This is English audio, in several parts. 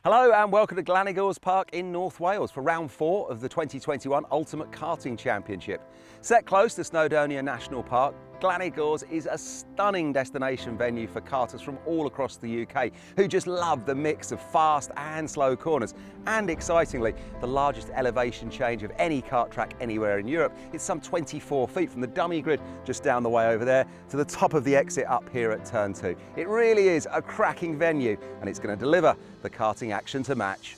Hello and welcome to Glan-y-Gors Park in North Wales for round 4 of the 2021 Ultimate Karting Championship. Set close to Snowdonia National Park, Glan-y-Gors is a stunning destination venue for karters from all across the UK who just love the mix of fast and slow corners. And excitingly, the largest elevation change of any kart track anywhere in Europe. It's some 24 feet from the dummy grid just down the way over there to the top of the exit up here at Turn 2. It really is a cracking venue and it's going to deliver the karting action to match.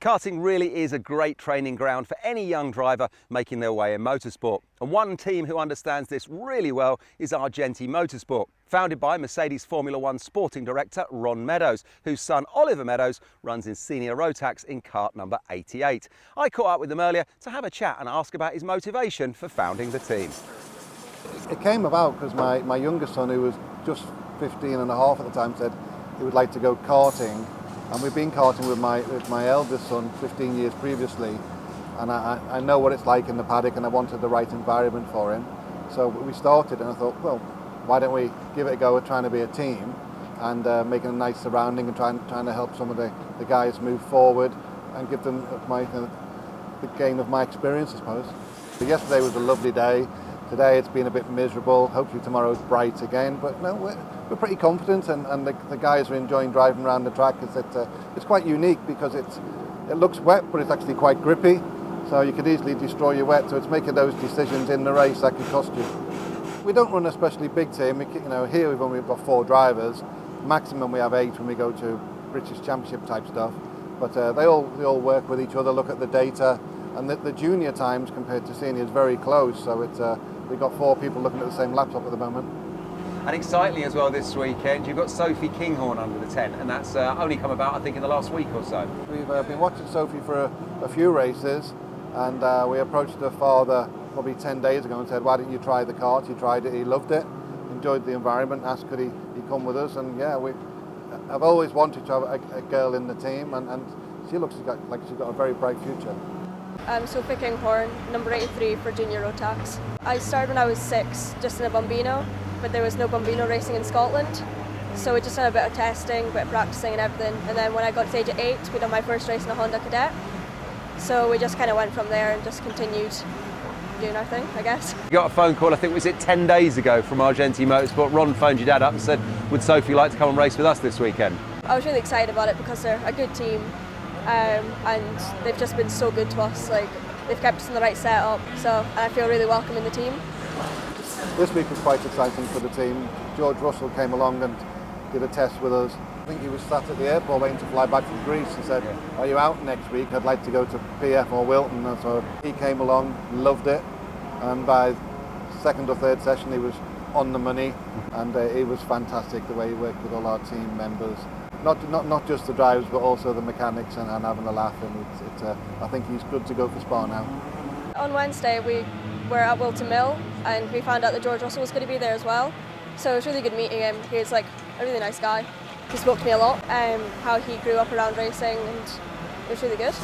Karting really is a great training ground for any young driver making their way in motorsport. And one team who understands this really well is Argenti Motorsport, founded by Mercedes Formula One sporting director Ron Meadows, whose son Oliver Meadows runs in senior Rotax in kart number 88. I caught up with him earlier to have a chat and ask about his motivation for founding the team. It came about because my younger son, who was just 15 and a half at the time, said he would like to go karting. And we've been karting with my eldest son 15 years previously, and I know what it's like in the paddock, and I wanted the right environment for him. So we started, and I thought, well, why don't we give it a go at trying to be a team and making a nice surrounding and trying to help some of the guys move forward and give them the gain of my experience, I suppose. So yesterday was a lovely day. Today it's been a bit miserable. Hopefully tomorrow's bright again, but no, we're pretty confident, and the guys are enjoying driving around the track. It's quite unique because it looks wet, but it's actually quite grippy, so you could easily destroy your wet. So it's making those decisions in the race that can cost you. We don't run a especially big team. Here we've only got 4 drivers. Maximum we have 8 when we go to British Championship type stuff. But they all work with each other, look at the data, and the junior times compared to senior is very close. So we've got 4 people looking at the same laptop at the moment. And excitingly as well this weekend, you've got Sophie Kinghorn under the tent, and that's only come about, I think, in the last week or so. We've been watching Sophie for a few races, and we approached her father probably 10 days ago and said, why didn't you try the kart? He tried it, he loved it, enjoyed the environment, asked could he come with us, and yeah, I've always wanted to have a girl in the team, and she looks like she's got a very bright future. I'm Sophie Kinghorn, number 83 for junior Rotax. I started when I was 6, just in a Bambino, but there was no Bambino racing in Scotland. So we just done a bit of testing, a bit of practicing and everything. And then when I got to the age of 8, we done my first race in a Honda Cadet. So we just kind of went from there and just continued doing our thing, I guess. You got a phone call, I think, was it 10 days ago from Argenti Motorsport? Ron phoned your dad up and said, would Sophie like to come and race with us this weekend? I was really excited about it because they're a good team. And they've just been so good to us. Like, they've kept us in the right setup, so I feel really welcome in the team. This week was quite exciting for the team. George Russell came along and did a test with us. I think he was sat at the airport waiting to fly back from Greece and said, are you out next week? I'd like to go to PF or Wilton. And so he came along, loved it, and by second or third session he was on the money, and it was fantastic the way he worked with all our team members. Not just the drivers, but also the mechanics, and having a laugh. And I think he's good to go for Spa now. On Wednesday, we were at Wilton Mill, and we found out that George Russell was going to be there as well. So it was really good meeting him. He was like a really nice guy. He spoke to me a lot, how he grew up around racing, and it was really good.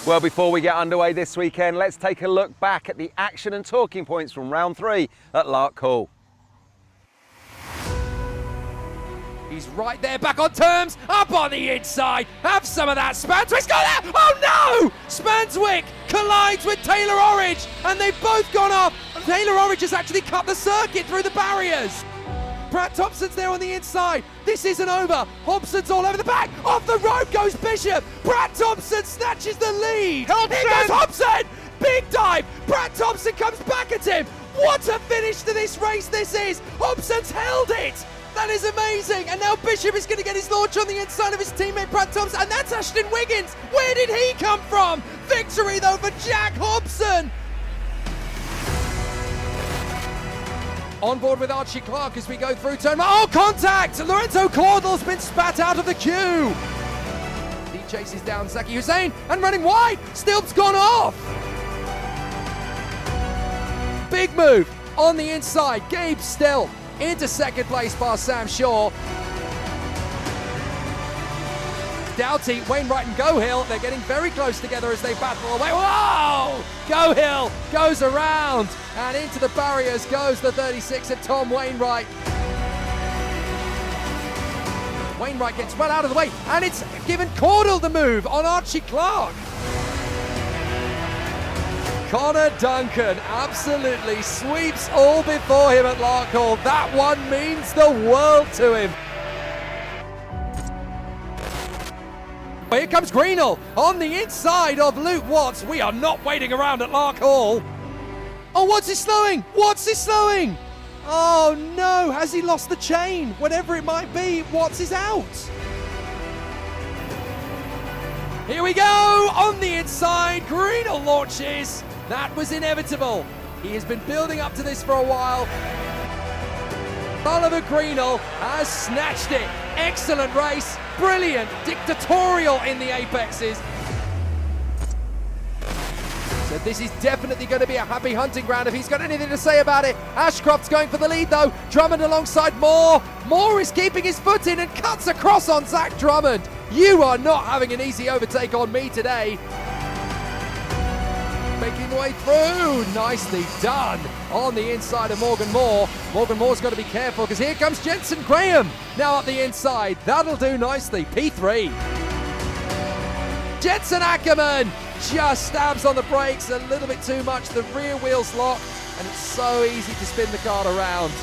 Well, before we get underway this weekend, let's take a look back at the action and talking points from round 3 at Lark Hall. He's right there, back on terms, up on the inside. Have some of that. Spantwick's got that. Oh no! Spantwick collides with Taylor Orridge, and they've both gone off. Taylor Orridge has actually cut the circuit through the barriers. Brad Thompson's there on the inside. This isn't over. Hobson's all over the back. Off the road goes Bishop. Brad Thompson snatches the lead. Hobson. Here goes Hobson. Big dive. Brad Thompson comes back at him. What a finish to this race this is. Hobson's held it. That is amazing, and now Bishop is going to get his launch on the inside of his teammate Brad Thompson, and that's Ashton Wiggins. Where did he come from? Victory though for Jack Hobson. On board with Archie Clark as we go through turn. Oh, contact! Lorenzo Caudle's been spat out of the queue. The chases down Zaki Hussein and running wide. Stilp's gone off. Big move on the inside. Gabe Stilp into second place past Sam Shaw. Doughty, Wainwright and Gohill, they're getting very close together as they battle away. Whoa! Gohill goes around and into the barriers goes the 36 of Tom Wainwright. Wainwright gets well out of the way and it's given Caudle the move on Archie Clark. Connor Duncan absolutely sweeps all before him at Larkhall. That one means the world to him. Here comes Greenall on the inside of Luke Watts. We are not waiting around at Larkhall. Oh, what's he slowing? What's he slowing? Oh no, has he lost the chain? Whatever it might be, Watts is out. Here we go, on the inside, Greenall launches. That was inevitable. He has been building up to this for a while. Oliver Greenall has snatched it. Excellent race, brilliant, dictatorial in the apexes. So this is definitely going to be a happy hunting ground if he's got anything to say about it. Ashcroft's going for the lead though. Drummond alongside Moore. Moore is keeping his foot in and cuts across on Zach Drummond. You are not having an easy overtake on me today. Making the way through, nicely done on the inside of Morgan Moore. Morgan Moore's got to be careful because here comes Jensen Graham now up the inside. That'll do nicely, P3. Jensen Ackerman just stabs on the brakes a little bit too much. The rear wheels lock and it's so easy to spin the car around.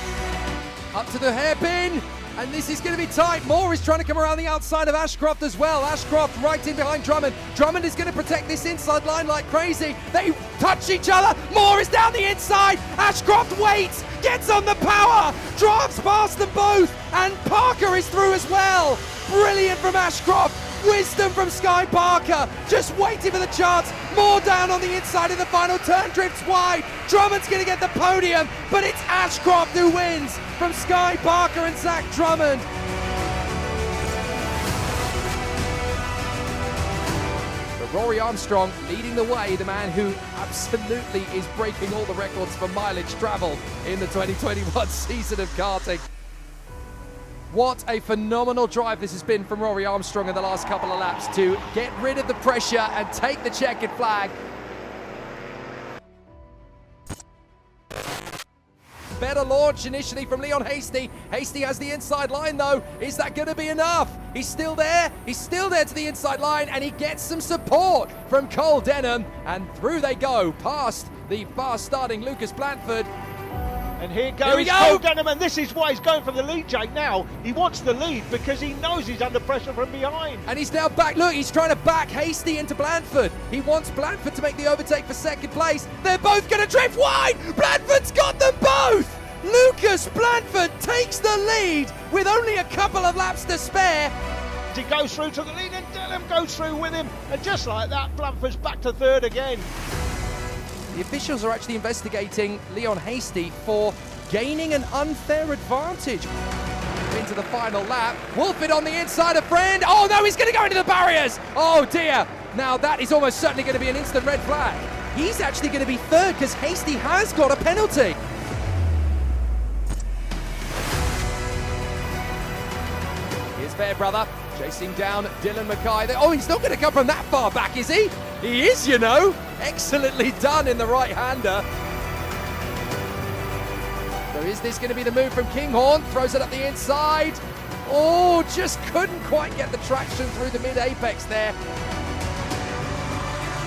Up to the hairpin. And this is going to be tight. Moore is trying to come around the outside of Ashcroft as well. Ashcroft right in behind Drummond. Drummond is going to protect this inside line like crazy. They touch each other. Moore is down the inside. Ashcroft waits, gets on the power, drives past them both. And Parker is through as well. Brilliant from Ashcroft. Wisdom from Sky Parker, just waiting for the chance. Moore down on the inside of the final turn, drifts wide. Drummond's going to get the podium, but it's Ashcroft who wins from Sky Parker and Zach Drummond. But Rory Armstrong leading the way, the man who absolutely is breaking all the records for mileage travel in the 2021 season of karting. What a phenomenal drive this has been from Rory Armstrong in the last couple of laps to get rid of the pressure and take the checkered flag. Better launch initially from Leon Hastie. Hastie has the inside line though. Is that going to be enough? He's still there. He's still there to the inside line and he gets some support from Cole Denham. And through they go past the fast starting Lucas Blanford. And here goes Cole Denham, and this is why he's going for the lead, Jake. Now he wants the lead because he knows he's under pressure from behind. And he's now back. Look, he's trying to back Hastie into Blanford. He wants Blanford to make the overtake for second place. They're both going to drift wide. Blanford's got them both. Lucas Blanford takes the lead with only a couple of laps to spare. He goes through to the lead and Denham goes through with him. And just like that, Blanford's back to third again. The officials are actually investigating Leon Hastie for gaining an unfair advantage. Into the final lap. Wolford on the inside of Friend. Oh no, he's going to go into the barriers. Oh dear. Now that is almost certainly going to be an instant red flag. He's actually going to be third because Hastie has got a penalty. Here's Fairbrother chasing down Dylan Mackay. Oh, he's not going to come from that far back, is he? He is, you know. Excellently done in the right-hander. So is this going to be the move from Kinghorn? Throws it up the inside. Oh, just couldn't quite get the traction through the mid-apex there.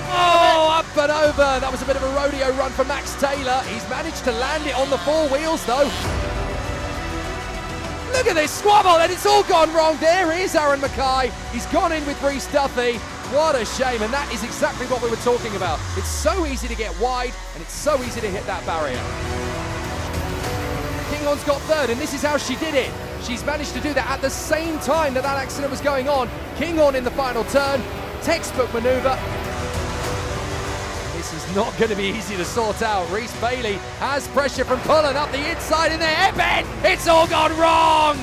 Oh, up and over. That was a bit of a rodeo run for Max Taylor. He's managed to land it on the four wheels, though. Look at this squabble, and it's all gone wrong. There is Aaron Mackay. He's gone in with Reece Duffy. What a shame, and that is exactly what we were talking about. It's so easy to get wide, and it's so easy to hit that barrier. Kinghorn's got third, and this is how she did it. She's managed to do that at the same time that accident was going on. Kinghorn in the final turn, textbook manoeuvre. This is not going to be easy to sort out. Reece Bailey has pressure from Pullen up the inside in the hairpin. It's all gone wrong.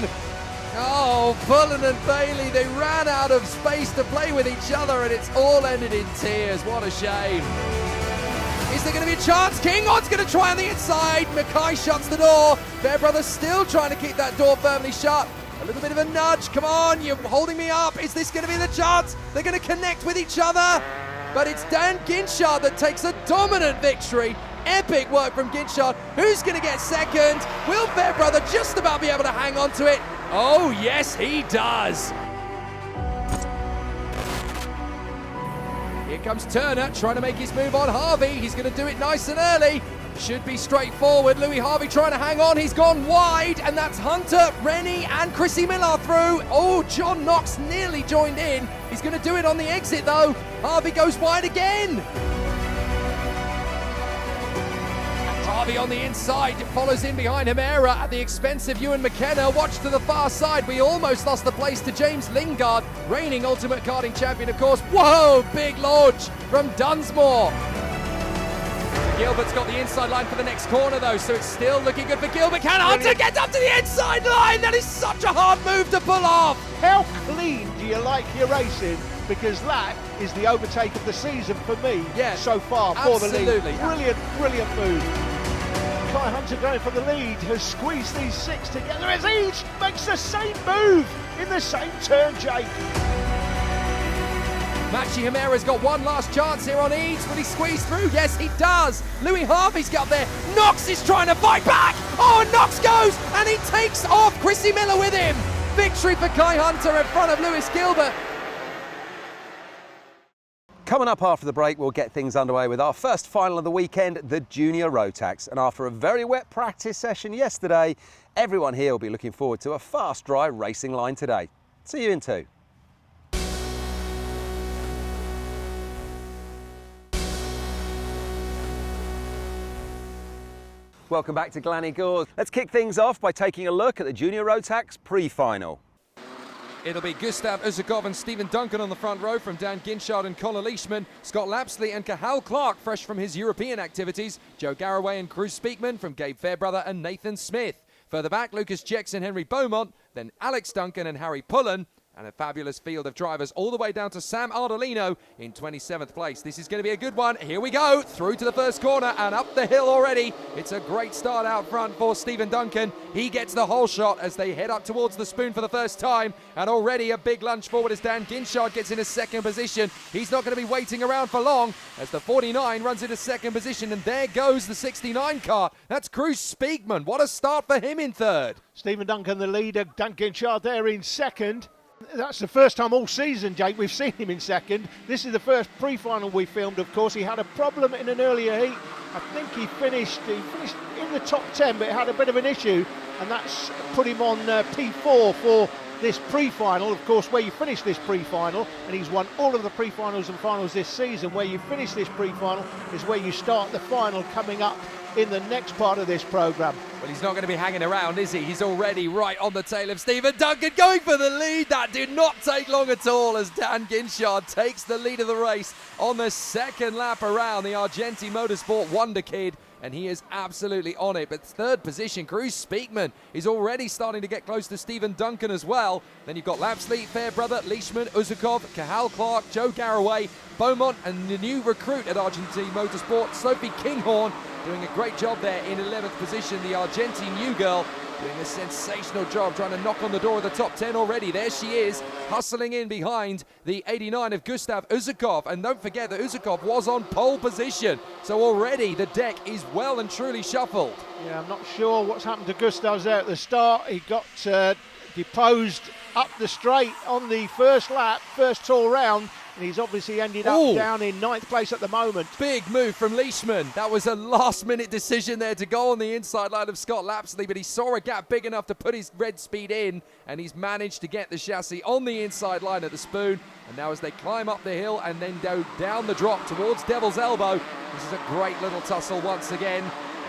Oh, Pullen and Bailey, they ran out of space to play with each other, and it's all ended in tears. What a shame. Is there going to be a chance? King Odd's going to try on the inside. Mackay shuts the door. Fairbrother still trying to keep that door firmly shut. A little bit of a nudge. Come on, you're holding me up. Is this going to be the chance? They're going to connect with each other. But it's Dan Ginchard that takes a dominant victory. Epic work from Ginchard. Who's going to get second? Will Fairbrother just about be able to hang on to it? Oh, yes, he does. Here comes Turner trying to make his move on Harvey. He's going to do it nice and early. Should be straightforward. Louis Harvey trying to hang on. He's gone wide, and that's Hunter, Rennie, and Chrissy Millar through. Oh, John Knox nearly joined in. He's going to do it on the exit, though. Harvey goes wide again. Harvey on the inside, follows in behind Himera at the expense of Ewan McKenna. Watch to the far side, we almost lost the place to James Lingard, reigning Ultimate Karting Champion, of course. Whoa, big launch from Dunsmore. Gilbert's got the inside line for the next corner, though, so it's still looking good for Gilbert. Can Hunter get up to the inside line? That is such a hard move to pull off. How clean do you like your racing? Because that is the overtake of the season for me so far for the lead. Brilliant, brilliant move. Kai Hunter going for the lead, has squeezed these six together as each makes the same move in the same turn, Jake. Machi Himera's got one last chance here on Eads. Will he squeeze through? Yes, he does. Louis Harvey's got there. Knox is trying to fight back. Oh, and Knox goes, and he takes off Chrissy Millar with him. Victory for Kai Hunter in front of Lewis Gilbert. Coming up after the break, we'll get things underway with our first final of the weekend, the Junior Rotax. And after a very wet practice session yesterday, everyone here will be looking forward to a fast, dry racing line today. See you in 2. Welcome back to Glan-y-Gors. Let's kick things off by taking a look at the Junior Rotax pre-final. It'll be Gustav Uzakov and Stephen Duncan on the front row from Dan Ginchard and Conor Leishman, Scott Lapsley and Cahal Clark fresh from his European activities, Joe Garraway and Cruz Speakman from Gabe Fairbrother and Nathan Smith. Further back, Lucas Jex and Henry Beaumont, then Alex Duncan and Harry Pullen, and a fabulous field of drivers all the way down to Sam Ardolino in 27th place. This is going to be a good one. Here we go, through to the first corner and up the hill already. It's a great start out front for Stephen Duncan. He gets the whole shot as they head up towards the spoon for the first time, and already a big lunge forward as Dan Ginchard gets into second position. He's not going to be waiting around for long as the 49 runs into second position, and there goes the 69 car. That's Cruz Speakman. What a start for him in third. Stephen Duncan the leader, Dan Ginchard there in second. That's the first time all season, Jake, we've seen him in second. This is the first pre-final we filmed, of course. He had a problem in an earlier heat. I think he finished in the top 10, but it had a bit of an issue, and that's put him on P4 for this pre-final. Of course, where you finish this pre-final, and he's won all of the pre-finals and finals this season, where you finish this pre-final is where you start the final coming up in the next part of this programme. Well, he's not going to be hanging around, is he? He's already right on the tail of Stephen Duncan, going for the lead. That did not take long at all as Dan Ginchard takes the lead of the race on the second lap around, the Argenti Motorsport wonder kid, and he is absolutely on it. But third position, Cruz Speakman is already starting to get close to Stephen Duncan as well. Then you've got Lapsley, Fairbrother, Leishman, Uzakov, Cahal Clark, Joe Garraway, Beaumont, and the new recruit at Argenti Motorsport, Sophie Kinghorn, doing a great job there in 11th position. The Argentine new girl doing a sensational job, trying to knock on the door of the top 10 already. There she is, hustling in behind the 89 of Gustav Uzakov. And don't forget that Uzakov was on pole position. So already the deck is well and truly shuffled. Yeah, I'm not sure what's happened to Gustav there at the start. He got deposed up the straight on the first lap, first tall round. And he's obviously ended up down in 9th place at the moment. Big move from Leishman. That was a last-minute decision there to go on the inside line of Scott Lapsley, but he saw a gap big enough to put his red speed in, and he's managed to get the chassis on the inside line at the spoon. And now as they climb up the hill and then go down the drop towards Devil's Elbow, this is a great little tussle once again.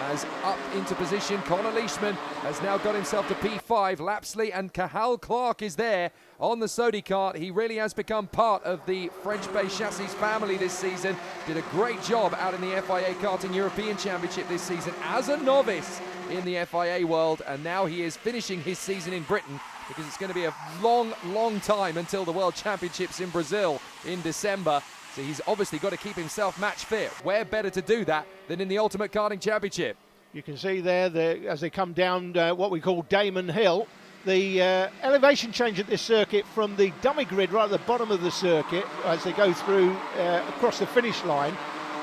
As up into position, Conor Leishman has now got himself to P5. Lapsley and Cahal Clark is there on the Sodi kart. He really has become part of the French-based chassis family this season. Did a great job out in the FIA Karting European Championship this season as a novice in the FIA world, and now he is finishing his season in Britain because it's going to be a long, long time until the World Championships in Brazil in December. So he's obviously got to keep himself match fit. Where better to do that than in the Ultimate Karting Championship? You can see there, as they come down what we call Damon Hill, the elevation change at this circuit from the dummy grid right at the bottom of the circuit as they go through across the finish line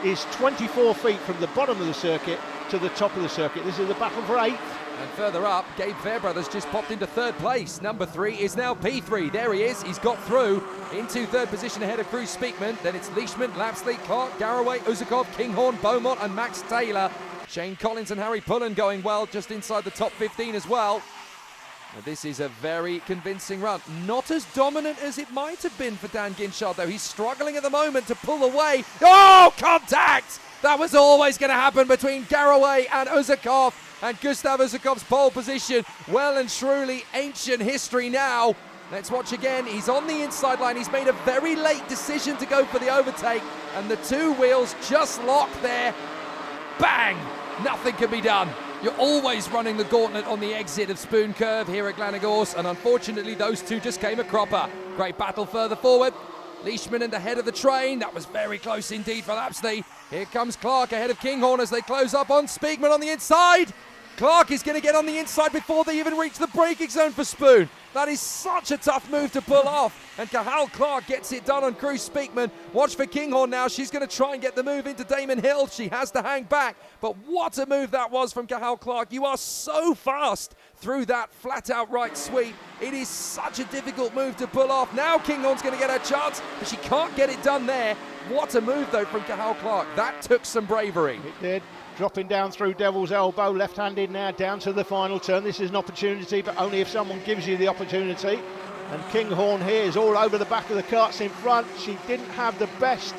is 24 feet from the bottom of the circuit to the top of the circuit. This is the battle for 8th. And further up, Gabe Fairbrothers just popped into 3rd place. Number 3 is now P3. There he is. He's got through into 3rd position ahead of Cruz Speakman. Then it's Leishman, Lapsley, Clark, Garraway, Uzakov, Kinghorn, Beaumont and Max Taylor. Shane Collins and Harry Pullen going well just inside the top 15 as well. Now, this is a very convincing run. Not as dominant as it might have been for Dan Ginchard, though. He's struggling at the moment to pull away. Oh, contact! That was always going to happen between Garraway and Uzakov. And Gustav Uzakov's pole position, well and truly ancient history now. Let's watch again. He's on the inside line. He's made a very late decision to go for the overtake. And the two wheels just lock there. Bang! Nothing can be done. You're always running the gauntlet on the exit of Spoon Curve here at Glan-y-Gors, and unfortunately those two just came a cropper. Great battle further forward. Leishman in the head of the train. That was very close indeed for Lapsley. Here comes Clark ahead of Kinghorn as they close up on Speakman on the inside. Clark is going to get on the inside before they even reach the braking zone for Spoon. That is such a tough move to pull off. And Cahal Clark gets it done on Cruz Speakman. Watch for Kinghorn now. She's going to try and get the move into Damon Hill. She has to hang back. But what a move that was from Cahal Clark. You are so fast through that flat-out right sweep. It is such a difficult move to pull off. Now Kinghorn's going to get her chance, but she can't get it done there. What a move, though, from Cahal Clark. That took some bravery. It did. Dropping down through Devil's Elbow, left-handed now down to the final turn. This is an opportunity, but only if someone gives you the opportunity. And Kinghorn here is all over the back of the karts in front. She didn't have the best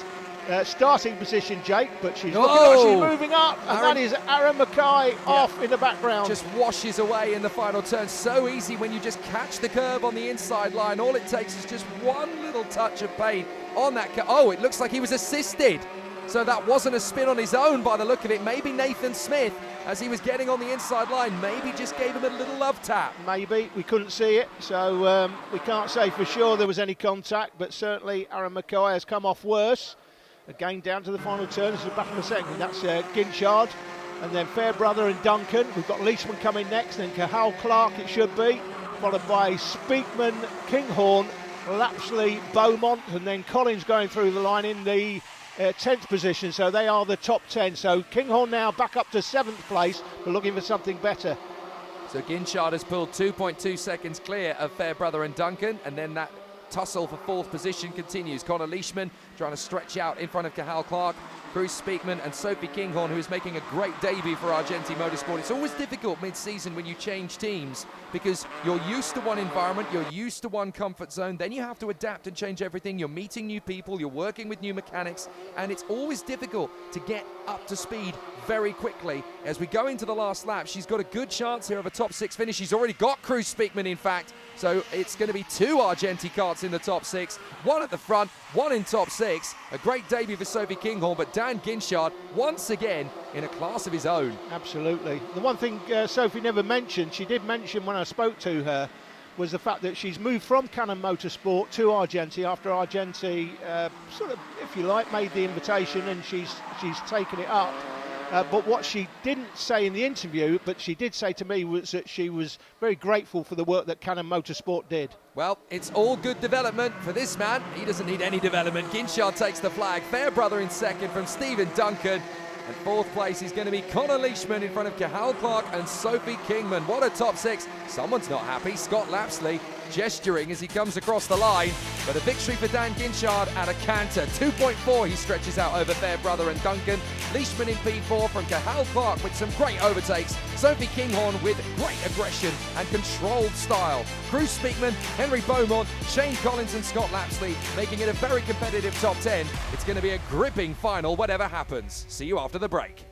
starting position, Jake, but she's looking like she's moving up, and that is Aaron Mackay off in the background. Just washes away in the final turn. So easy when you just catch the curve on the inside line. All it takes is just one little touch of paint on that. Oh, it looks like he was assisted. So that wasn't a spin on his own by the look of it. Maybe Nathan Smith, as he was getting on the inside line, maybe just gave him a little love tap. Maybe. We couldn't see it, so we can't say for sure there was any contact, but certainly Aaron Mackay has come off worse. Again, down to the final turn. This is the battle for second. That's Ginchard. And then Fairbrother and Duncan. We've got Leishman coming next, then Cahal Clark it should be, followed by Speakman, Kinghorn, Lapsley, Beaumont, and then Collins going through the line in the 10th position, so they are the top 10. So Kinghorn now back up to 7th place, but looking for something better. So Ginchard has pulled 2.2 seconds clear of Fairbrother and Duncan, and then that tussle for 4th position continues. Connor Leishman trying to stretch out in front of Cahal Clark, Cruz Speakman and Sophie Kinghorn, who is making a great debut for Argenti Motorsport. It's always difficult mid-season when you change teams because you're used to one environment, you're used to one comfort zone, then you have to adapt and change everything. You're meeting new people, you're working with new mechanics, and it's always difficult to get up to speed very quickly. As we go into the last lap, she's got a good chance here of a top 6 finish. She's already got Cruz Speakman, in fact, so it's going to be 2 Argenti karts in the top 6, 1 at the front, 1 in top 6. A great debut for Sophie Kinghorn, but Dan Ginchard once again in a class of his own. Absolutely. The one thing Sophie never mentioned, she did mention when I spoke to her, was the fact that she's moved from Canon Motorsport to Argenti after Argenti sort of, if you like, made the invitation, and she's taken it up. But what she didn't say in the interview, but she did say to me, was that she was very grateful for the work that Canon Motorsport did. Well, it's all good development for this man. He doesn't need any development. Ginchard takes the flag. Fairbrother in second from Stephen Duncan. And 4th place is going to be Connor Leishman in front of Cahal Clark and Sophie Kingman. What a top 6. Someone's not happy. Scott Lapsley gesturing as he comes across the line. But a victory for Dan Ginchard at a canter. 2.4 he stretches out over Fairbrother and Duncan. Leishman in P4 from Cahal Clark with some great overtakes. Sophie Kinghorn with great aggression and controlled style. Cruz Speakman, Henry Beaumont, Shane Collins and Scott Lapsley making it a very competitive top 10. It's going to be a gripping final whatever happens. See you after the break.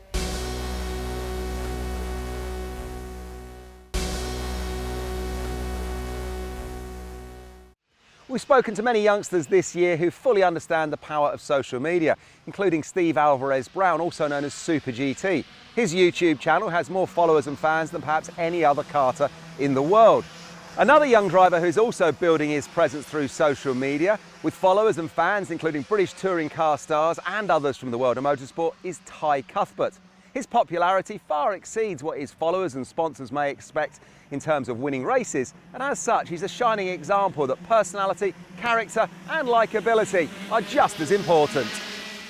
We've spoken to many youngsters this year who fully understand the power of social media, including Steve Alvarez Brown, also known as Super GT. His YouTube channel has more followers and fans than perhaps any other karter in the world. Another young driver who's also building his presence through social media with followers and fans, including British touring car stars and others from the world of motorsport, is Ty Cuthbert. His popularity far exceeds what his followers and sponsors may expect in terms of winning races, and as such he's a shining example that personality, character and likeability are just as important.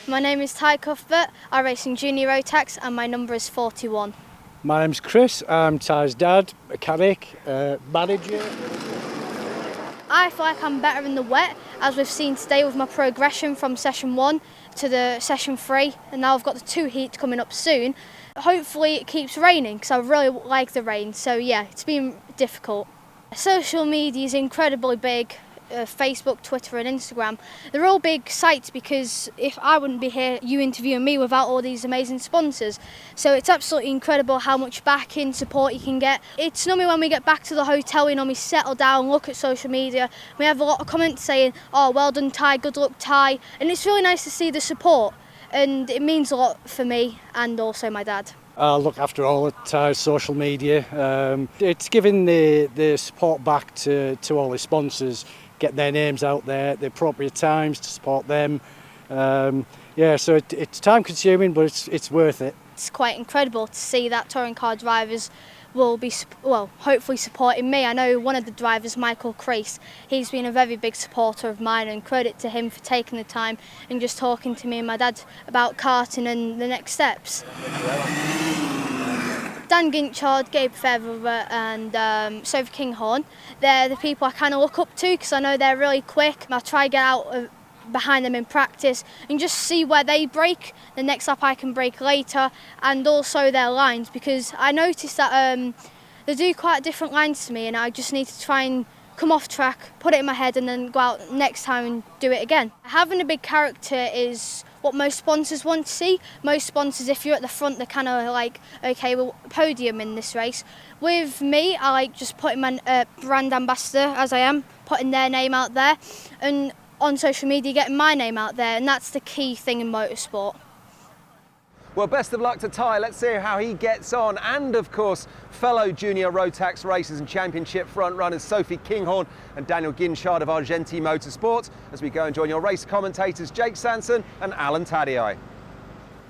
My name is Ty Cuthbert, I race in Junior Rotax and my number is 41. My name's Chris, I'm Ty's dad, mechanic, manager. I feel like I'm better in the wet, as we've seen today with my progression from session 1 to the session 3, and now I've got the 2 heats coming up soon. Hopefully it keeps raining because I really like the rain, so yeah, it's been difficult. Social media is incredibly big. Facebook, Twitter and Instagram, they're all big sites because if I wouldn't be here, you interviewing me without all these amazing sponsors. So it's absolutely incredible how much backing, support you can get. It's normally when we get back to the hotel, we normally settle down, look at social media, we have a lot of comments saying, oh well done Ty, good luck Ty, and it's really nice to see the support and it means a lot for me and also my dad. I look after all of Ty's social media. It's giving the support back to all the sponsors, get their names out there at the appropriate times to support them. Yeah, so it's time consuming, but it's worth it. It's quite incredible to see that touring car drivers will be, well, hopefully supporting me. I know one of the drivers, Michael Crease, he's been a very big supporter of mine, and credit to him for taking the time and just talking to me and my dad about karting and the next steps. Dan Ginchard, Gabe Fairbrother and Sophie Kinghorn, they're the people I kind of look up to because I know they're really quick. I try to get out behind them in practice and just see where they break, the next lap I can break later, and also their lines, because I noticed that they do quite different lines to me and I just need to try and come off track, put it in my head and then go out next time and do it again. Having a big character is what most sponsors want to see. Most sponsors, if you're at the front, they're kind of like, okay, well, podium in this race. With me, I like just putting my brand ambassador, as I am, putting their name out there, and on social media getting my name out there, and that's the key thing in motorsport. Well, best of luck to Ty. Let's see how he gets on. And of course, fellow junior Rotax racers and championship front runners Sophie Kinghorn and Daniel Ginchard of Argenti Motorsport, as we go and join your race commentators Jake Sanson and Alan Tadei.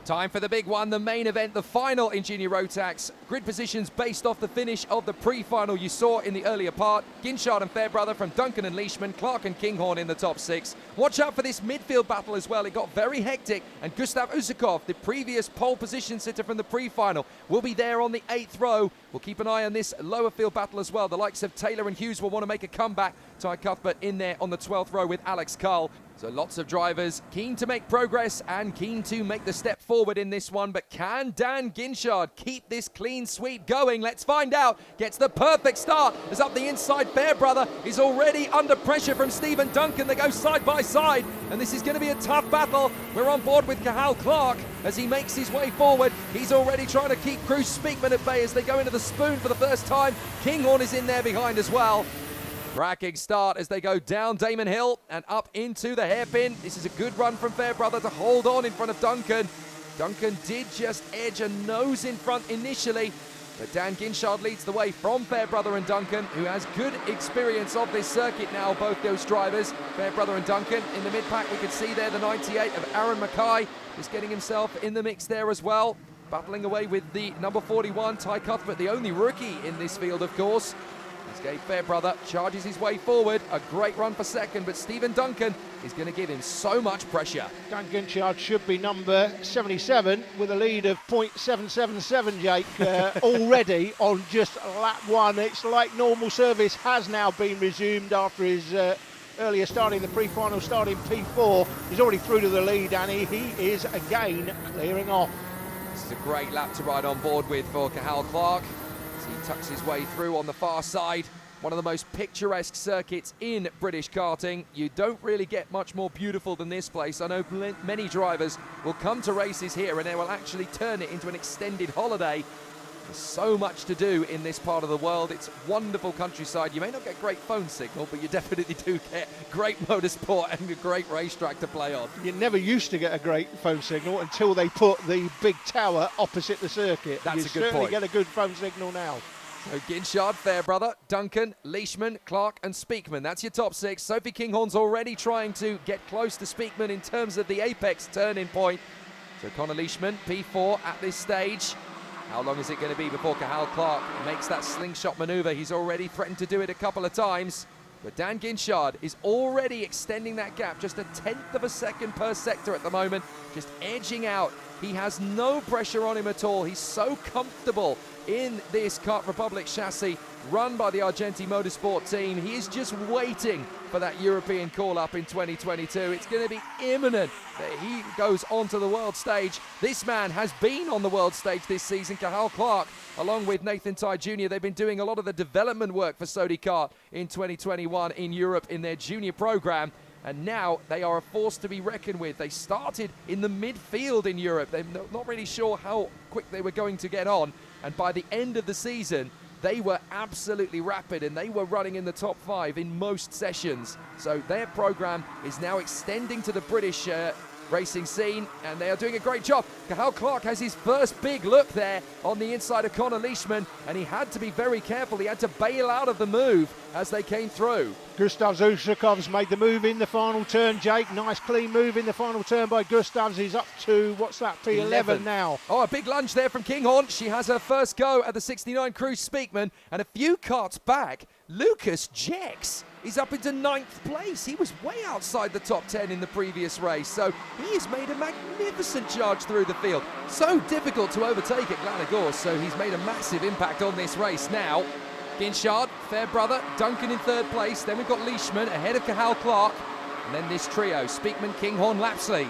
Time for the big one, the main event, the final in Junior Rotax. Grid positions based off the finish of the pre-final you saw in the earlier part. Ginchard and Fairbrother from Duncan and Leishman, Clark and Kinghorn in the top 6. Watch out for this midfield battle as well. It got very hectic, and Gustav Usakov, the previous pole position sitter from the pre-final, will be there on the 8th row. We'll keep an eye on this lower field battle as well. The likes of Taylor and Hughes will want to make a comeback. Ty Cuthbert in there on the 12th row with Alex Carl. So lots of drivers keen to make progress and keen to make the step forward in this one. But can Dan Ginchard keep this clean sweep going? Let's find out. Gets the perfect start as up the inside. Fairbrother is already under pressure from Stephen Duncan. They go side by side, and this is going to be a tough battle. We're on board with Cahal Clark as he makes his way forward. He's already trying to keep Cruz Speakman at bay as they go into the spoon for the first time. Kinghorn is in there behind as well. Cracking start as they go down Damon Hill and up into the hairpin. This is a good run from Fairbrother to hold on in front of Duncan. Duncan did just edge a nose in front initially, but Dan Ginchard leads the way from Fairbrother and Duncan, who has good experience of this circuit now, both those drivers. Fairbrother and Duncan in the mid-pack, we can see there the 98 of Aaron Mackay is getting himself in the mix there as well. Battling away with the number 41, Ty Cuthbert, the only rookie in this field, of course. As Gabe Fairbrother charges his way forward. A great run for second, but Stephen Duncan is going to give him so much pressure. Dan Ginchard should be number 77 with a lead of 0.777, Jake, already on just lap 1. It's like normal service has now been resumed after his earlier starting the pre-final, starting P4. He's already through to the lead, and he is again clearing off. This is a great lap to ride on board with for Cahal Clark. He tucks his way through on the far side. One of the most picturesque circuits in British karting. You don't really get much more beautiful than this place. I know many drivers will come to races here and they will actually turn it into an extended holiday. There's so much to do in this part of the world. It's wonderful countryside. You may not get great phone signal, but you definitely do get great motorsport and a great racetrack to play on. You never used to get a great phone signal until they put the big tower opposite the circuit. That's a good point. You certainly point. get a good phone signal now. So Ginchard, Fairbrother, Duncan, Leishman, Clark and Speakman. That's your top 6. Sophie Kinghorn's already trying to get close to Speakman in terms of the apex turning point. So Connor Leishman, P4 at this stage. How long is it going to be before Cathal Clark makes that slingshot maneuver? He's already threatened to do it a couple of times. But Dan Ginchard is already extending that gap, just 1/10 of a second per sector at the moment, just edging out. He has no pressure on him at all. He's so comfortable in this Kart Republic chassis run by the Argenti Motorsport team. He is just waiting for that European call-up in 2022. It's going to be imminent that he goes onto the world stage. This man has been on the world stage this season, Cathal Clark, along with Nathan Ty Jr. They've been doing a lot of the development work for Sodi Kart in 2021 in Europe in their junior program. And now they are a force to be reckoned with. They started in the midfield in Europe. They're not really sure how quick they were going to get on. And by the end of the season, they were absolutely rapid and they were running in the top 5 in most sessions. So their program is now extending to the British racing scene, and they are doing a great job. Cathal Clark has his first big look there on the inside of Connor Leishman, and he had to be very careful. He had to bail out of the move as they came through. Gustav Zusakov's made the move in the final turn, Jake. Nice clean move in the final turn by Gustavs. He's up to, what's that, P11 now. Oh, a big lunge there from Kinghorn. She has her first go at the 69 Cruise Speakman, and a few karts back, Lucas Jex is up into 9th place. He was way outside the top 10 in the previous race, so he has made a magnificent charge through the field. So difficult to overtake at Glan-y-Gors, so he's made a massive impact on this race now. Ginchard, Fairbrother, Duncan in 3rd place. Then we've got Leishman ahead of Cathal Clark. And then this trio, Speakman, Kinghorn, Lapsley.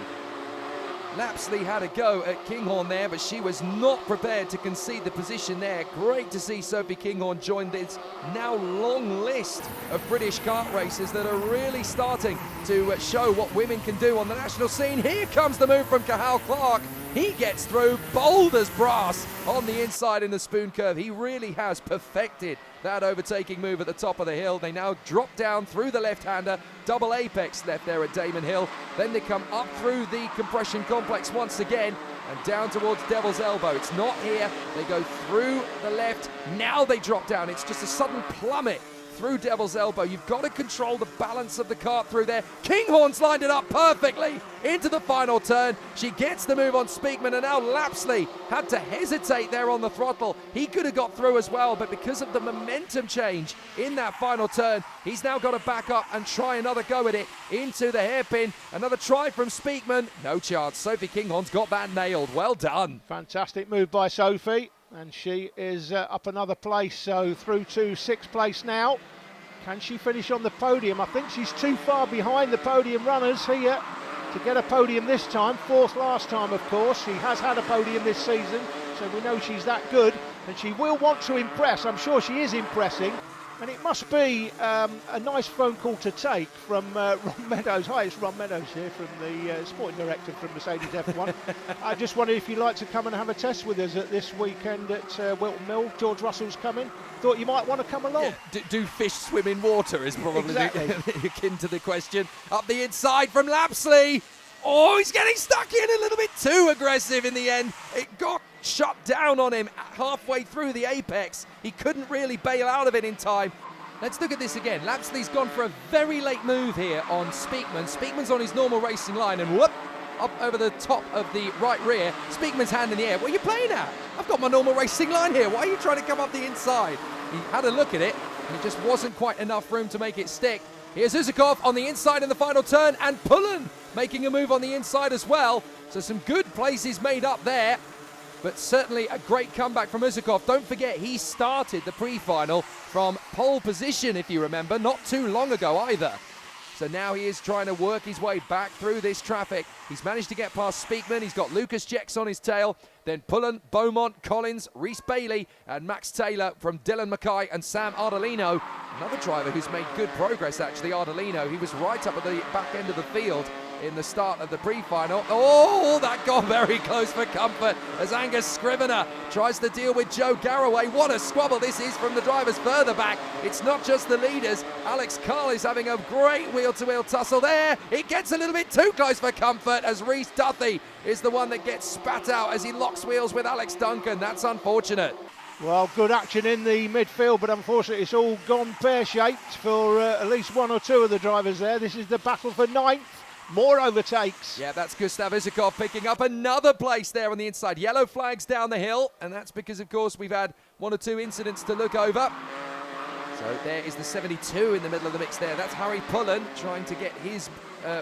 Lapsley had a go at Kinghorn there, but she was not prepared to concede the position there. Great to see Sophie Kinghorn join this now long list of British kart racers that are really starting to show what women can do on the national scene. Here comes the move from Cathal Clark. He gets through bold as brass on the inside in the spoon curve. He really has perfected that overtaking move at the top of the hill. They now drop down through the left-hander, double apex left there at Damon Hill. Then they come up through the compression complex once again and down towards Devil's Elbow. It's not here. They go through the left. Now they drop down. It's just a sudden plummet through Devil's Elbow. You've got to control the balance of the kart through there. Kinghorn's lined it up perfectly into the final turn. She gets the move on Speakman, and now Lapsley had to hesitate there on the throttle. He could have got through as well, but because of the momentum change in that final turn, he's now got to back up and try another go at it into the hairpin. Another try from Speakman. No chance. Sophie Kinghorn's got that nailed. Well done. Fantastic move by Sophie. And she is up another place, so through to 6th place now. Can she finish on the podium? I think she's too far behind the podium runners here to get a podium this time. 4th last time, of course. She has had a podium this season, so we know she's that good. And she will want to impress. I'm sure she is impressing. And it must be a nice phone call to take from Ron Meadows. Hi, it's Ron Meadows here from the sporting director from Mercedes F1. I just wondered if you'd like to come and have a test with us at this weekend at Wilton Mill. George Russell's coming. Thought you might want to come along. Yeah. Do fish swim in water is probably akin to the question. Up the inside from Lapsley. Oh, he's getting stuck in a little bit too aggressive in the end. It got shut down on him halfway through the apex. He couldn't really bail out of it in time. Let's look at this again. Lapsley's gone for a very late move here on Speakman. Speakman's on his normal racing line and whoop, up over the top of the right rear. Speakman's hand in the air. What are you playing at? I've got my normal racing line here. Why are you trying to come up the inside? He had a look at it and it just wasn't quite enough room to make it stick. Here's Uzakov on the inside in the final turn, and Pullen making a move on the inside as well. So some good places made up there, but certainly a great comeback from Uzakov. Don't forget, he started the pre-final from pole position, if you remember, not too long ago either. So now he is trying to work his way back through this traffic. He's managed to get past Speakman. He's got Lucas Jex on his tail. Then Pullen, Beaumont, Collins, Reese Bailey, and Max Taylor from Dylan Mackay and Sam Ardolino. Another driver who's made good progress, actually, Ardolino. He was right up at the back end of the field in the start of the pre-final. Oh, that got very close for comfort as Angus Scrivener tries to deal with Joe Garraway. What a squabble this is from the drivers further back. It's not just the leaders. Alex Carl is having a great wheel-to-wheel tussle there. It gets a little bit too close for comfort as Reese Duthie is the one that gets spat out as he locks wheels with Alex Duncan. That's unfortunate. Well, good action in the midfield, but unfortunately it's all gone pear-shaped for at least one or two of the drivers there. This is the battle for ninth. More overtakes. Yeah, that's Gustav Isakov picking up another place there on the inside. Yellow flags down the hill, and that's because, of course, we've had one or two incidents to look over. So there is the 72 in the middle of the mix there. That's Harry Pullen trying to get his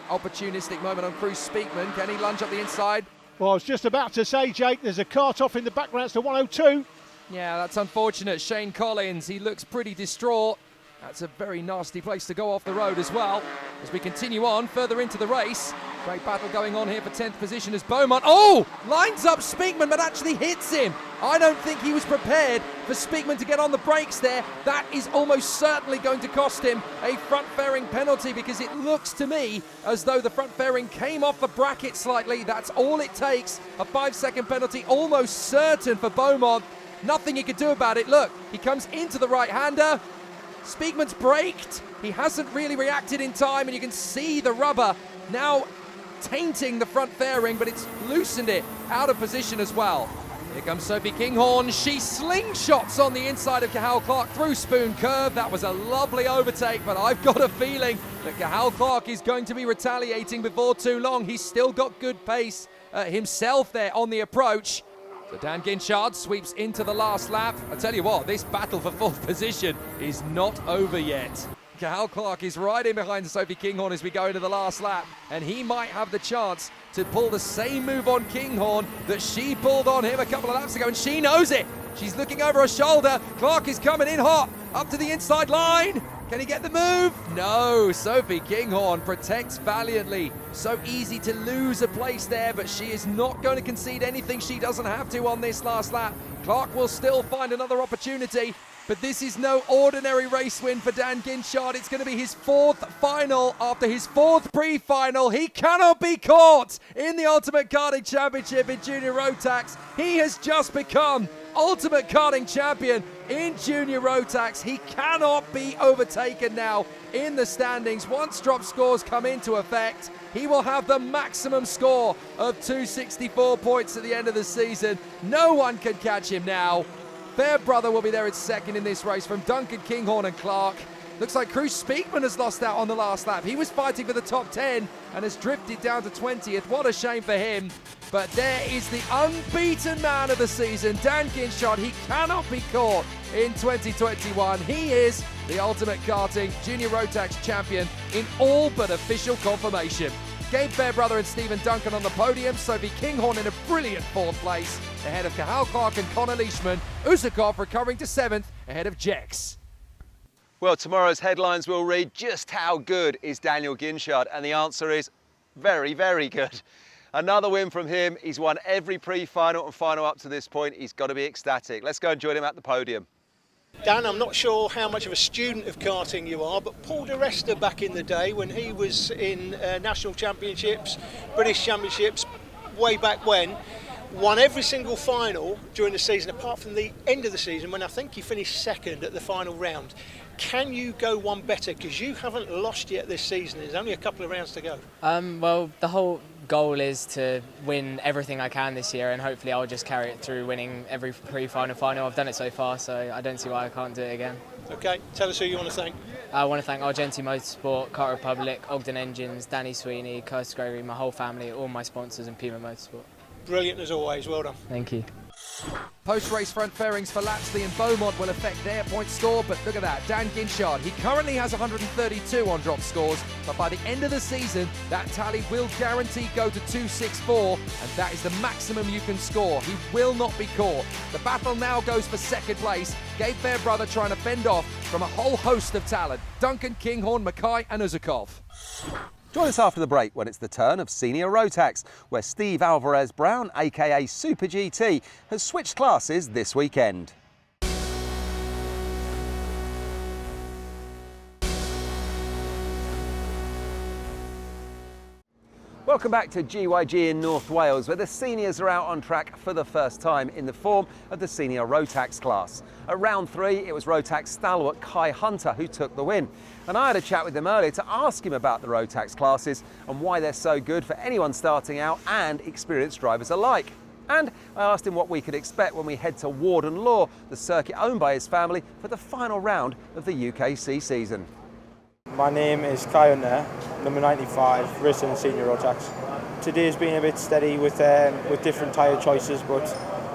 opportunistic moment on Cruz Speakman. Can he lunge up the inside? Well, I was just about to say, Jake, there's a cart off in the background. It's to 102. Yeah, that's unfortunate. Shane Collins, he looks pretty distraught. That's a very nasty place to go off the road as well. As we continue on further into the race, great battle going on here for 10th position as Beaumont, lines up Speakman but actually hits him. I don't think he was prepared for Speakman to get on the brakes there. That is almost certainly going to cost him a front fairing penalty, because it looks to me as though the front fairing came off the bracket slightly. That's all it takes. A 5-second penalty almost certain for Beaumont. Nothing he could do about it. Look, he comes into the right-hander. Speakman's braked. He hasn't really reacted in time, and you can see the rubber now tainting the front fairing, but it's loosened it out of position as well. Here comes Sophie Kinghorn. She slingshots on the inside of Cathal Clark through Spoon Curve. That was a lovely overtake, but I've got a feeling that Cathal Clark is going to be retaliating before too long. He's still got good pace himself there on the approach. So Dan Ginchard sweeps into the last lap. I tell you what, this battle for fourth position is not over yet. Cathal Clark is right in behind Sophie Kinghorn as we go into the last lap, and he might have the chance to pull the same move on Kinghorn that she pulled on him a couple of laps ago, and she knows it. She's looking over her shoulder. Clark is coming in hot, up to the inside line. Can he get the move? No, Sophie Kinghorn protects valiantly. So easy to lose a place there, but she is not going to concede anything she doesn't have to on this last lap. Clark will still find another opportunity, but this is no ordinary race win for Dan Ginchard. It's going to be his fourth final after his fourth pre-final. He cannot be caught in the Ultimate Karting Championship in Junior Rotax. He has just become Ultimate Karting Champion in Junior Rotax. He cannot be overtaken now in the standings. Once drop scores come into effect, he will have the maximum score of 264 points at the end of the season. No one can catch him now. Fairbrother will be there in second in this race from Duncan Kinghorn and Clark. Looks like Cruz Speakman has lost out on the last lap. He was fighting for the top 10 and has drifted down to 20th. What a shame for him. But there is the unbeaten man of the season, Dan Ginchard. He cannot be caught in 2021. He is the Ultimate Karting Junior Rotax champion in all but official confirmation. Gabe Fairbrother and Stephen Duncan on the podium. Sophie Kinghorn in a brilliant fourth place, ahead of Cathal Clark and Connor Leishman. Usakov recovering to 7th, ahead of Jex. Well, tomorrow's headlines will read, just how good is Daniel Ginchard? And the answer is very, very good. Another win from him. He's won every pre-final and final up to this point. He's got to be ecstatic. Let's go and join him at the podium. Dan, I'm not sure how much of a student of karting you are, but Paul de Resta back in the day when he was in national championships, British championships, way back when, won every single final during the season, apart from the end of the season when I think he finished second at the final round. Can you go one better? Because you haven't lost yet this season. There's only a couple of rounds to go. Well, the whole goal is to win everything I can this year, and hopefully I'll just carry it through, winning every pre-final, final. I've done it so far, so I don't see why I can't do it again. Okay, tell us who you want to thank. I want to thank Argenti Motorsport, Car Republic, Ogden Engines, Danny Sweeney, Curtis Gregory, my whole family, all my sponsors, and Puma Motorsport. Brilliant as always, well done. Thank you. Post-race front fairings for Lapsley and Beaumont will affect their point score, but look at that, Dan Ginchard, he currently has 132 on drop scores, but by the end of the season, that tally will guarantee go to 264, and that is the maximum you can score. He will not be caught. The battle now goes for second place. Gabe Fairbrother trying to fend off from a whole host of talent. Duncan, Kinghorn, Mackay and Usakov. Join us after the break when it's the turn of Senior Rotax, where Steve Alvarez Brown, aka Super GT, has switched classes this weekend. Welcome back to GYG in North Wales, where the seniors are out on track for the first time in the form of the Senior Rotax class. At round 3, it was Rotax stalwart Kai Hunter who took the win. And I had a chat with him earlier to ask him about the Rotax classes and why they're so good for anyone starting out and experienced drivers alike. And I asked him what we could expect when we head to Warden Law, the circuit owned by his family, for the final round of the UKC season. My name is Kai Hunter, number 95, racing in senior Rotax. Today's been a bit steady with different tyre choices, but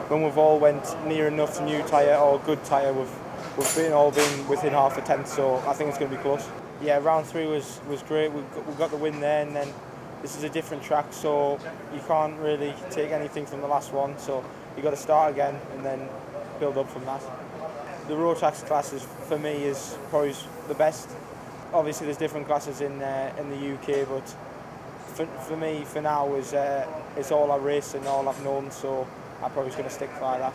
when we've all went near enough new tyre or good tyre, we've all been within half a tenth, so I think it's going to be close. Yeah, round 3 was great. We got the win there, and then this is a different track, so you can't really take anything from the last one, so you've got to start again and then build up from that. The Rotax classes for me is probably the best. Obviously there's different classes in the UK, but for me, for now, it's all I race and all I've known, so I'm probably just going to stick by that.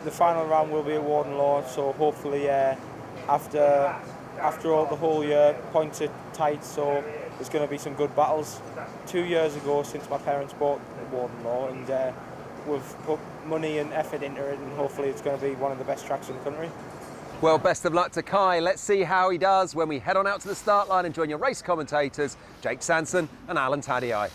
The final round will be at Warden Law, so hopefully after all the whole year, points are tight, so there's going to be some good battles. 2 years ago, since my parents bought Warden Law, and we've put money and effort into it, and hopefully it's going to be one of the best tracks in the country. Well, best of luck to Kai. Let's see how he does when we head on out to the start line and join your race commentators, Jake Sanson and Alan Tadei.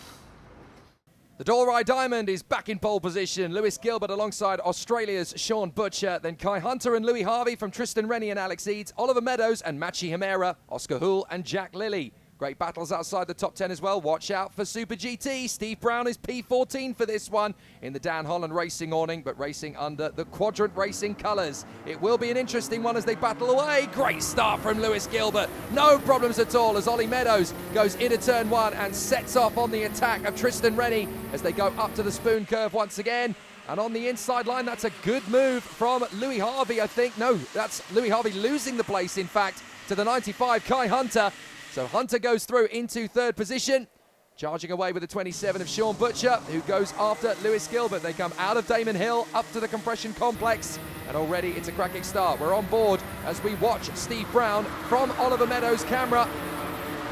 The Dolorite Diamond is back in pole position. Lewis Gilbert alongside Australia's Sean Butcher. Then Kai Hunter and Louis Harvey from Tristan Rennie and Alex Eads. Oliver Meadows and Machi Himera. Oscar Houle and Jack Lilly. Great battles outside the top 10 as well. Watch out for Super GT. Steve Brown is P14 for this one in the Dan Holland Racing awning, but racing under the Quadrant Racing colours. It will be an interesting one as they battle away. Great start from Lewis Gilbert. No problems at all as Ollie Meadows goes into turn 1 and sets off on the attack of Tristan Rennie as they go up to the spoon curve once again. And on the inside line, that's a good move from Louis Harvey, I think. No, that's Louis Harvey losing the place, in fact, to the 95, Kai Hunter. So Hunter goes through into third position, charging away with the 27 of Sean Butcher, who goes after Lewis Gilbert. They come out of Damon Hill up to the compression complex, and already it's a cracking start. We're on board as we watch Steve Brown from Oliver Meadows' camera.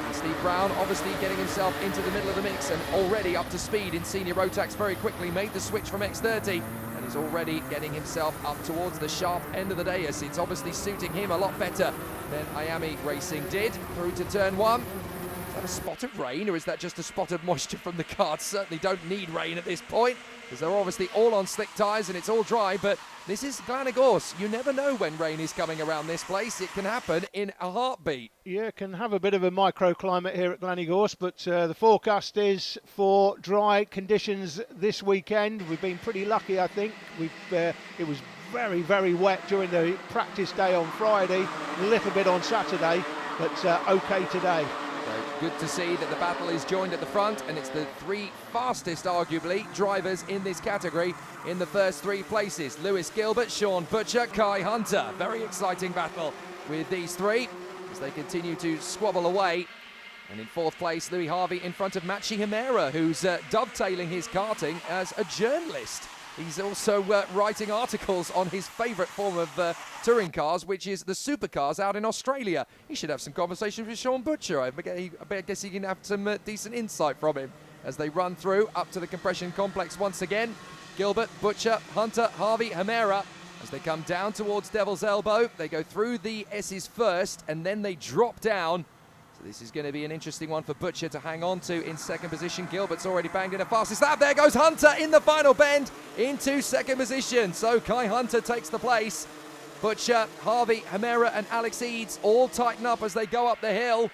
And Steve Brown obviously getting himself into the middle of the mix and already up to speed in senior Rotax very quickly, made the switch from X30. And he's already getting himself up towards the sharp end of the dais. It's obviously suiting him a lot better than Miami Racing did. Through to turn 1. Is that a spot of rain or is that just a spot of moisture from the cards? Certainly don't need rain at this point because they're obviously all on slick tyres and it's all dry, but this is Glan-y-Gors. You never know when rain is coming around this place. It can happen in a heartbeat. Yeah, can have a bit of a microclimate here at Glan-y-Gors, but the forecast is for dry conditions this weekend. We've been pretty lucky, I think. It was very, very wet during the practice day on Friday, a little bit on Saturday, but okay today. So good to see that the battle is joined at the front, and it's the 3 fastest, arguably, drivers in this category in the first 3 places. Lewis Gilbert, Sean Butcher, Kai Hunter. Very exciting battle with these 3 as they continue to squabble away. And in 4th place, Louis Harvey in front of Machi Himera, who's dovetailing his karting as a journalist. He's also writing articles on his favourite form of touring cars, which is the supercars out in Australia. He should have some conversations with Sean Butcher. I guess he can have some decent insight from him as they run through up to the compression complex once again. Gilbert, Butcher, Hunter, Harvey, Himera. As they come down towards Devil's Elbow, they go through the S's first and then they drop down. So this is going to be an interesting one for Butcher to hang on to in 2nd position. Gilbert's already banged in a fastest lap. There goes Hunter in the final bend into 2nd position. So Kai Hunter takes the place. Butcher, Harvey, Himera and Alex Eads all tighten up as they go up the hill.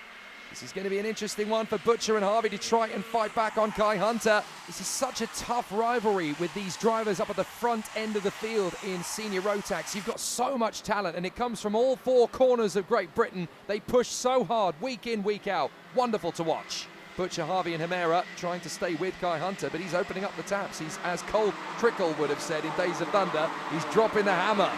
This is going to be an interesting one for Butcher and Harvey to try and fight back on Kai Hunter. This is such a tough rivalry with these drivers up at the front end of the field in senior Rotax. You've got so much talent and it comes from all 4 corners of Great Britain. They push so hard week in, week out. Wonderful to watch. Butcher, Harvey and Himera trying to stay with Kai Hunter, but he's opening up the taps. He's, as Cole Trickle would have said in Days of Thunder, he's dropping the hammer.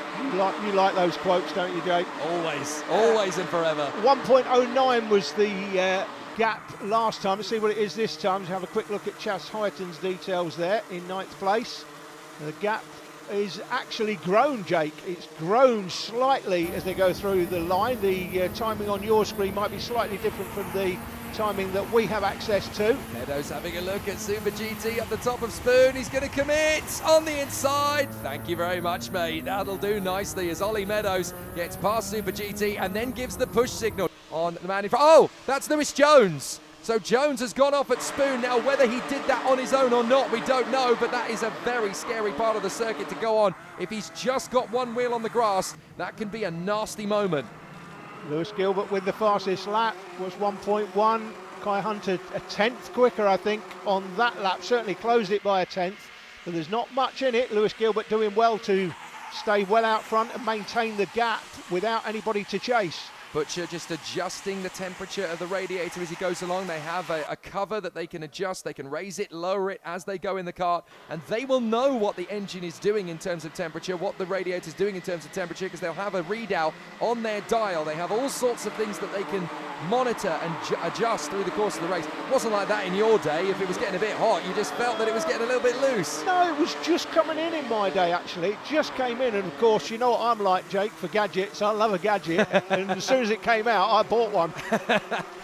You like those quotes, don't you, Jake? Always and forever. 1.09 was the gap last time. Let's see what it is this time. Let's have a quick look at Chas Hyton's details there in 9th place. The gap is actually grown, Jake. It's grown slightly as they go through the line. The timing on your screen might be slightly different from the timing that we have access to. Meadows having a look at Super GT up the top of Spoon. He's going to commit on the inside. Thank you very much, mate. That'll do nicely as Ollie Meadows gets past Super GT and then gives the push signal on the man in front. Oh, that's Lewis Jones. So Jones has gone off at Spoon. Now, whether he did that on his own or not, we don't know, but that is a very scary part of the circuit to go on. If he's just got one wheel on the grass, that can be a nasty moment. Lewis Gilbert with the fastest lap was 1.1. Kai Hunter a tenth quicker, I think, on that lap. Certainly closed it by a tenth, but there's not much in it. Lewis Gilbert doing well to stay well out front and maintain the gap without anybody to chase. Butcher just adjusting the temperature of the radiator as he goes along. They have a cover that they can adjust. They can raise it, lower it as they go in the kart, and they will know what the engine is doing in terms of temperature, what the radiator is doing in terms of temperature, because they'll have a readout on their dial. They have all sorts of things that they can monitor and adjust through the course of the race. It wasn't like that in your day. If it was getting a bit hot, you just felt that it was getting a little bit loose. No, it was just coming in my day, actually. It just came in, and of course, you know what I'm like, Jake, for gadgets. I love a gadget, and as soon as it came out, I bought one.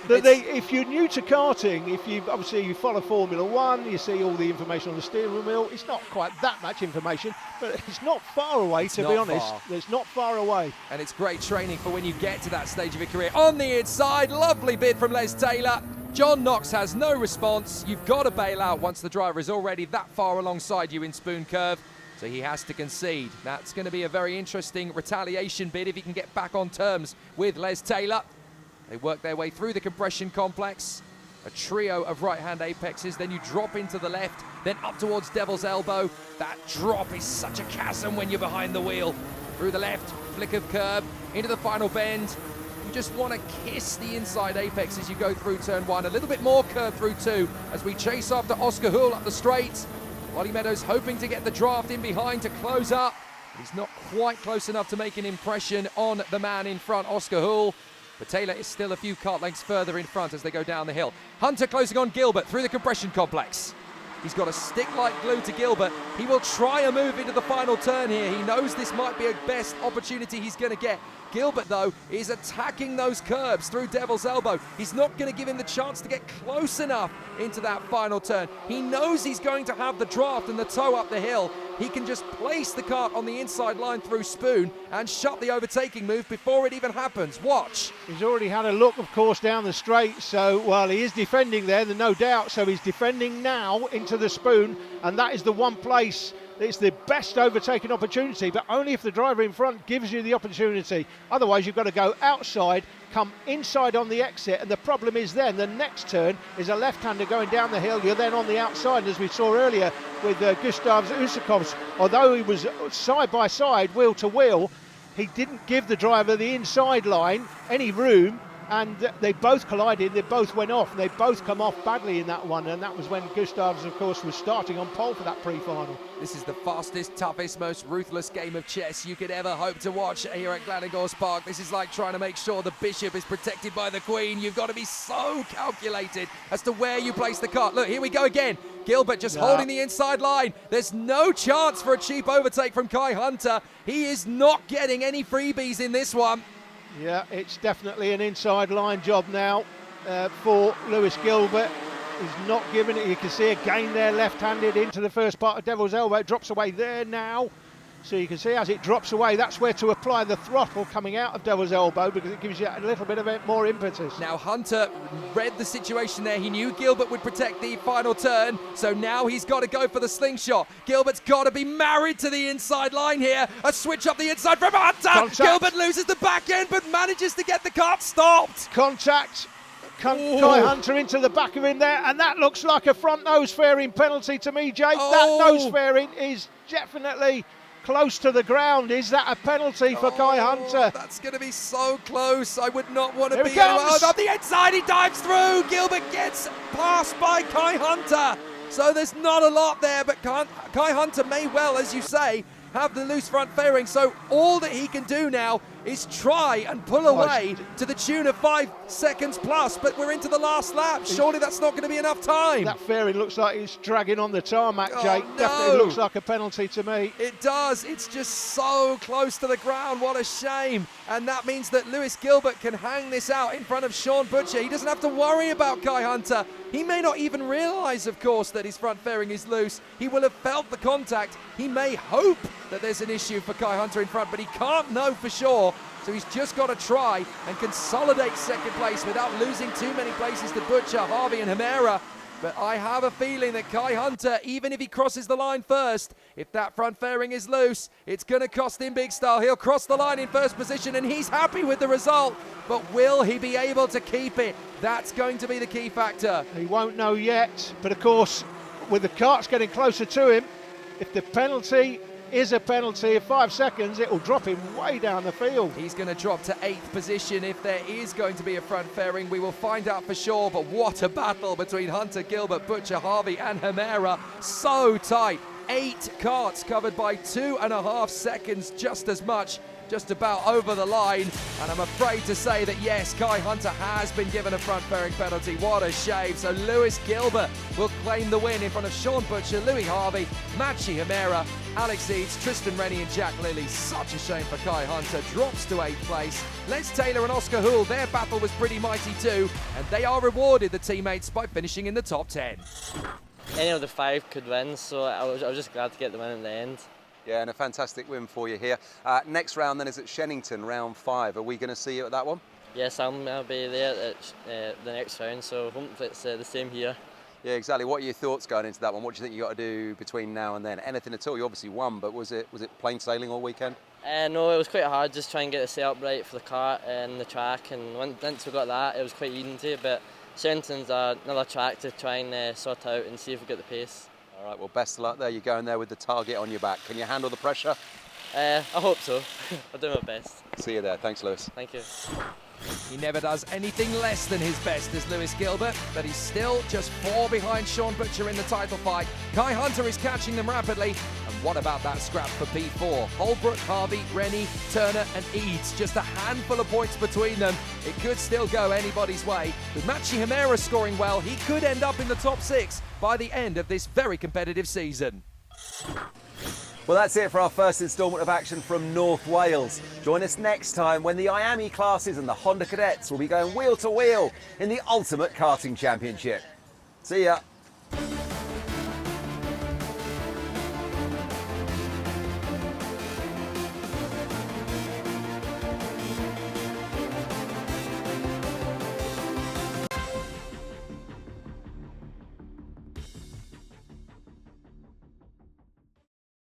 If you're new to karting, if you follow Formula One, you see all the information on the steering wheel. It's not quite that much information, but it's not far away, to be honest. It's not far away. And it's great training for when you get to that stage of your career. On the inside, lovely bid from Les Taylor. John Knox has no response. You've got to bail out once the driver is already that far alongside you in Spoon Curve. So he has to concede. That's going to be a very interesting retaliation bid if he can get back on terms with Les Taylor. They work their way through the compression complex. A trio of right-hand apexes. Then you drop into the left, then up towards Devil's Elbow. That drop is such a chasm when you're behind the wheel. Through the left, flick of curb, into the final bend. You just want to kiss the inside apex as you go through turn one. A little bit more curve through two as we chase after Oscar Hull up the straight. Wally Meadows hoping to get the draft in behind to close up. He's not quite close enough to make an impression on the man in front, Oscar Hull. But Taylor is still a few kart lengths further in front as they go down the hill. Hunter closing on Gilbert through the compression complex. He's got a stick like glue to Gilbert. He will try a move into the final turn here. He knows this might be a best opportunity he's going to get. Gilbert, though, is attacking those curbs through Devil's Elbow. He's not going to give him the chance to get close enough into that final turn. He knows he's going to have the draft and the toe up the hill. He can just place the kart on the inside line through Spoon and shut the overtaking move before it even happens. Watch. He's already had a look, of course, down the straight. So, well, he is defending there, no doubt. So he's defending now into the Spoon, and that is the one place. It's the best overtaking opportunity, but only if the driver in front gives you the opportunity. Otherwise, you've got to go outside, come inside on the exit, and the problem is then the next turn is a left-hander going down the hill. You're then on the outside, as we saw earlier with Gustav Usakovs. Although he was side by side, wheel to wheel, he didn't give the driver the inside line any room, and they both collided, they both went off, and they both come off badly in that one, and that was when Gustavs, of course, was starting on pole for that pre-final. This is the fastest, toughest, most ruthless game of chess you could ever hope to watch here at Glan-y-Gors Park. This is like trying to make sure the bishop is protected by the queen. You've got to be so calculated as to where you place the kart. Look, here we go again. Gilbert just holding the inside line. There's no chance for a cheap overtake from Kai Hunter. He is not getting any freebies in this one. Yeah, it's definitely an inside line job now for Lewis Gilbert. He's not giving it. You can see again there, left-handed into the first part of Devil's Elbow. It drops away there now. So you can see as it drops away, that's where to apply the throttle coming out of Devil's Elbow, because it gives you a little bit of more impetus. Now Hunter read the situation there. He knew Gilbert would protect the final turn, so now he's got to go for the slingshot. Gilbert's got to be married to the inside line here. A switch up the inside from Hunter. Contact. Gilbert loses the back end, but manages to get the kart stopped. Contact. Kai Hunter into the back of him there, and that looks like a front nose fairing penalty to me, Jake. That nose fairing is definitely close to the ground. Is that a penalty for Kai Hunter? That's going to be so close. I would not want to Here be he comes. up the inside. He dives through. Gilbert gets passed by Kai Hunter. So there's not a lot there, but Kai Hunter may well, as you say, have the loose front fairing. So all that he can do now is try and pull away to the tune of 5 seconds plus, but we're into the last lap. Surely that's not going to be enough time. That fairing looks like it's dragging on the tarmac, Jake. No. Definitely looks like a penalty to me. It does. It's just so close to the ground. What a shame. And that means that Lewis Gilbert can hang this out in front of Sean Butcher. He doesn't have to worry about Kai Hunter. He may not even realise, of course, that his front fairing is loose. He will have felt the contact. He may hope that there's an issue for Kai Hunter in front, but he can't know for sure. So he's just got to try and consolidate second place without losing too many places to Butcher, Harvey and Hemera. But I have a feeling that Kai Hunter, even if he crosses the line first, if that front fairing is loose, it's going to cost him big style. He'll cross the line in first position and he's happy with the result. But will he be able to keep it? That's going to be the key factor. He won't know yet, but of course, with the karts getting closer to him, if the penalty is a penalty of 5 seconds, it will drop him way down the field. He's going to drop to 8th position if there is going to be a front fairing. We will find out for sure, but what a battle between Hunter, Gilbert, Butcher, Harvey and Hemera. So tight. 8 karts covered by 2.5 seconds, just as much, just about over the line. And I'm afraid to say that yes, Kai Hunter has been given a front fairing penalty. What a shame. So Lewis Gilbert will claim the win in front of Sean Butcher, Louis Harvey, Machi Hemera, Alex Eads, Tristan Rennie and Jack Lilly. Such a shame for Kai Hunter. Drops to 8th place. Les Taylor and Oscar Houle, their battle was pretty mighty too, and they are rewarded, the teammates, by finishing in the top 10. Any of the 5 could win, so I was just glad to get the win at the end. Yeah, and a fantastic win for you here. Next round then is at Shennington, round 5. Are we going to see you at that one? Yes, I'll be there at the next round, so hopefully it's the same here. Yeah, exactly. What are your thoughts going into that one? What do you think you got to do between now and then? Anything at all? You obviously won, but was it plain sailing all weekend? No, it was quite hard, just trying to get the setup right for the kart and the track, and once we got that, it was quite easy, but Shennington's another track to try and sort out and see if we get the pace. All right, well, best of luck there. You're going there with the target on your back. Can you handle the pressure? I hope so. I'll do my best. See you there. Thanks, Lewis. Thank you. He never does anything less than his best as Lewis Gilbert, but he's still just 4 behind Sean Butcher in the title fight. Kai Hunter is catching them rapidly. And what about that scrap for P4? Holbrook, Harvey, Rennie, Turner and Eads. Just a handful of points between them. It could still go anybody's way. With Machi Hemera scoring well, he could end up in the top 6 by the end of this very competitive season. Well, that's it for our first instalment of action from North Wales. Join us next time when the IAME classes and the Honda Cadets will be going wheel to wheel in the Ultimate Karting Championship. See ya.